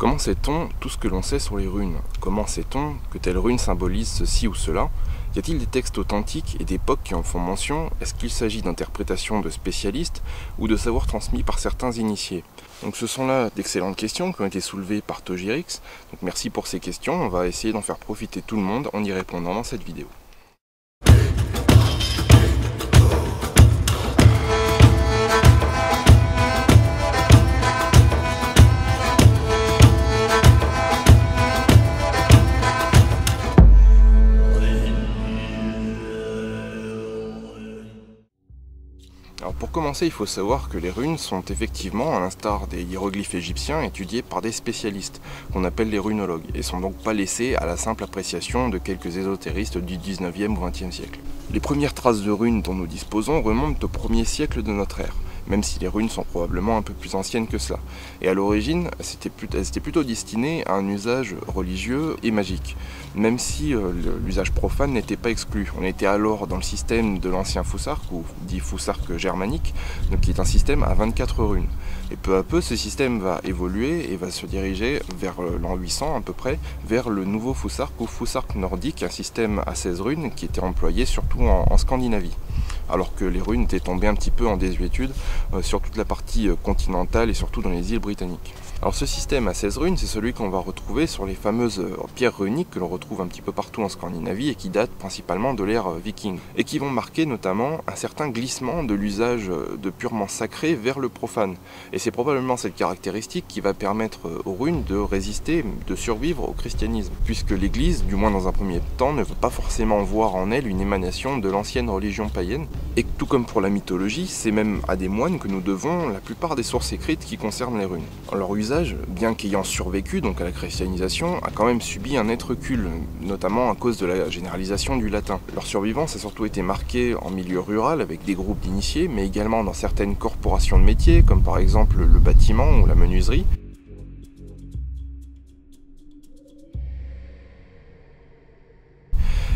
Comment sait-on tout ce que l'on sait sur les runes? Comment sait-on que telle rune symbolise ceci ou cela? Y a-t-il des textes authentiques et d'époques qui en font mention? Est-ce qu'il s'agit d'interprétations de spécialistes ou de savoirs transmis par certains initiés? Donc ce sont là d'excellentes questions qui ont été soulevées par Togirix. Donc merci pour ces questions, on va essayer d'en faire profiter tout le monde en y répondant dans cette vidéo. Alors pour commencer, il faut savoir que les runes sont effectivement, à l'instar des hiéroglyphes égyptiens, étudiées par des spécialistes, qu'on appelle les runologues, et sont donc pas laissées à la simple appréciation de quelques ésotéristes du 19e ou 20e siècle. Les premières traces de runes dont nous disposons remontent au 1er siècle de notre ère, même si les runes sont probablement un peu plus anciennes que cela. Et à l'origine, elles étaient plutôt destinées à un usage religieux et magique, même si l'usage profane n'était pas exclu. On était alors dans le système de l'ancien Fusark, ou dit Fusark germanique, donc qui est un système à 24 runes. Et peu à peu, ce système va évoluer et va se diriger vers l'an 800 à peu près, vers le nouveau Fusark ou Fusark nordique, un système à 16 runes qui était employé surtout en Scandinavie, alors que les runes étaient tombées un petit peu en désuétude sur toute la partie continentale et surtout dans les îles britanniques. Alors ce système à 16 runes, c'est celui qu'on va retrouver sur les fameuses pierres runiques que l'on retrouve un petit peu partout en Scandinavie et qui datent principalement de l'ère viking, et qui vont marquer notamment un certain glissement de l'usage de purement sacré vers le profane. Et c'est probablement cette caractéristique qui va permettre aux runes de résister, de survivre au christianisme, puisque l'Église, du moins dans un premier temps, ne veut pas forcément voir en elle une émanation de l'ancienne religion païenne, et tout comme pour la mythologie, c'est même à des moines que nous devons la plupart des sources écrites qui concernent les runes. Leur usage, bien qu'ayant survécu donc à la christianisation, a quand même subi un net recul, notamment à cause de la généralisation du latin. Leur survivance a surtout été marquée en milieu rural avec des groupes d'initiés, mais également dans certaines corporations de métiers, comme par exemple le bâtiment ou la menuiserie.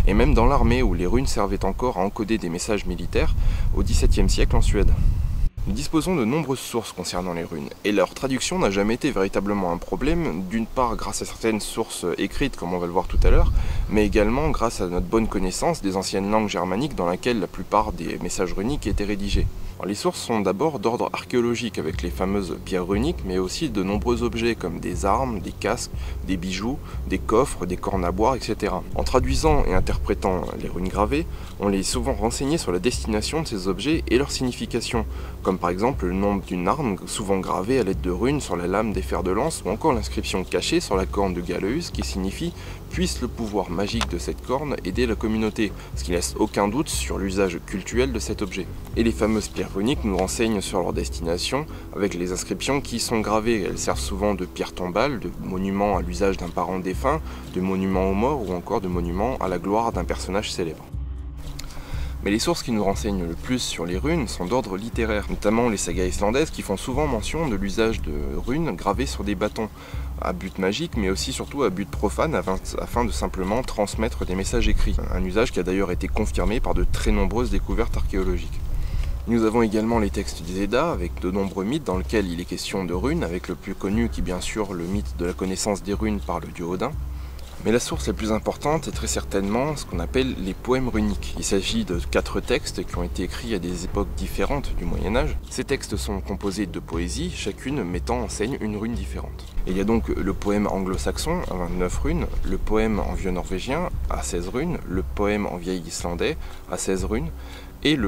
Et même dans l'armée où les runes servaient encore à encoder des messages militaires au XVIIe siècle en Suède. Nous disposons de nombreuses sources concernant les runes, et leur traduction n'a jamais été véritablement un problème, d'une part grâce à certaines sources écrites comme on va le voir tout à l'heure, mais également grâce à notre bonne connaissance des anciennes langues germaniques dans lesquelles la plupart des messages runiques étaient rédigés. Alors, les sources sont d'abord d'ordre archéologique avec les fameuses pierres runiques, mais aussi de nombreux objets comme des armes, des casques, des bijoux, des coffres, des cornes à boire, etc. En traduisant et interprétant les runes gravées, on est souvent renseigné sur la destination de ces objets et leur signification, comme par exemple le nom d'une arme souvent gravée à l'aide de runes sur la lame des fers de lance, ou encore l'inscription cachée sur la corne de Galeus qui signifie « puisse le pouvoir magique de cette corne aider la communauté », ce qui laisse aucun doute sur l'usage cultuel de cet objet. Et les fameuses pierres runiques nous renseignent sur leur destination avec les inscriptions qui sont gravées. Elles servent souvent de pierres tombales, de monuments à l'usage d'un parent défunt, de monuments aux morts ou encore de monuments à la gloire d'un personnage célèbre. Mais les sources qui nous renseignent le plus sur les runes sont d'ordre littéraire, notamment les sagas islandaises qui font souvent mention de l'usage de runes gravées sur des bâtons, à but magique mais aussi surtout à but profane afin de simplement transmettre des messages écrits. Un usage qui a d'ailleurs été confirmé par de très nombreuses découvertes archéologiques. Nous avons également les textes des Eddas avec de nombreux mythes dans lesquels il est question de runes, avec le plus connu qui est bien sûr le mythe de la connaissance des runes par le dieu Odin. Mais la source la plus importante est très certainement ce qu'on appelle les poèmes runiques. Il s'agit de 4 textes qui ont été écrits à des époques différentes du Moyen-Âge. Ces textes sont composés de poésies, chacune mettant en scène une rune différente. Et il y a donc le poème anglo-saxon à 29 runes, le poème en vieux norvégien à 16 runes, le poème en vieil islandais à 16 runes, et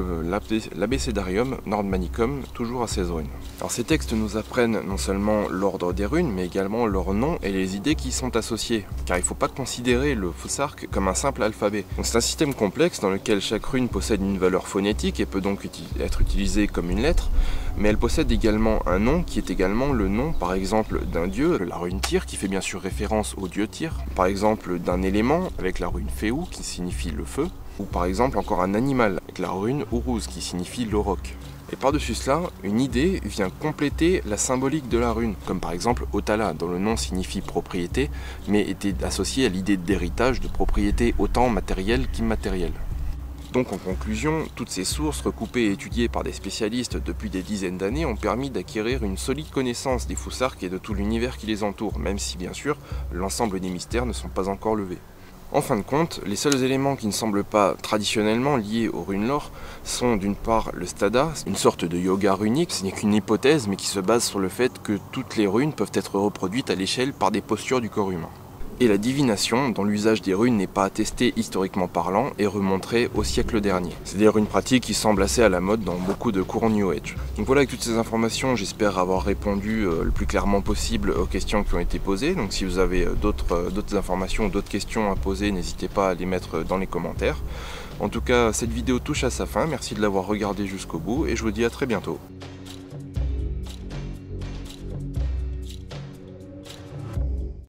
l'abécédarium nordmanicum, toujours à 16 runes. Alors ces textes nous apprennent non seulement l'ordre des runes, mais également leur nom et les idées qui y sont associées, car il ne faut pas considérer le Fusark comme un simple alphabet. C'est un système complexe dans lequel chaque rune possède une valeur phonétique et peut donc être utilisée comme une lettre, mais elle possède également un nom qui est également le nom par exemple d'un dieu, la rune Tyr qui fait bien sûr référence au dieu Tyr, par exemple d'un élément avec la rune Féou qui signifie le feu, ou par exemple encore un animal avec la rune Uruz qui signifie l'auroch. Et par-dessus cela, une idée vient compléter la symbolique de la rune, comme par exemple Otala, dont le nom signifie propriété, mais était associé à l'idée d'héritage, de propriété autant matérielle qu'immatérielle. Donc en conclusion, toutes ces sources recoupées et étudiées par des spécialistes depuis des dizaines d'années ont permis d'acquérir une solide connaissance des Foussarques et de tout l'univers qui les entoure, même si bien sûr l'ensemble des mystères ne sont pas encore levés. En fin de compte, les seuls éléments qui ne semblent pas traditionnellement liés aux runes lore sont d'une part le stada, une sorte de yoga runique, ce n'est qu'une hypothèse mais qui se base sur le fait que toutes les runes peuvent être reproduites à l'échelle par des postures du corps humain. Et la divination, dont l'usage des runes n'est pas attesté historiquement parlant, et remonterait au siècle dernier. C'est d'ailleurs une pratique qui semble assez à la mode dans beaucoup de courants New Age. Donc voilà, avec toutes ces informations, j'espère avoir répondu le plus clairement possible aux questions qui ont été posées. Donc si vous avez d'autres informations ou d'autres questions à poser, n'hésitez pas à les mettre dans les commentaires. En tout cas, cette vidéo touche à sa fin, merci de l'avoir regardée jusqu'au bout, et je vous dis à très bientôt.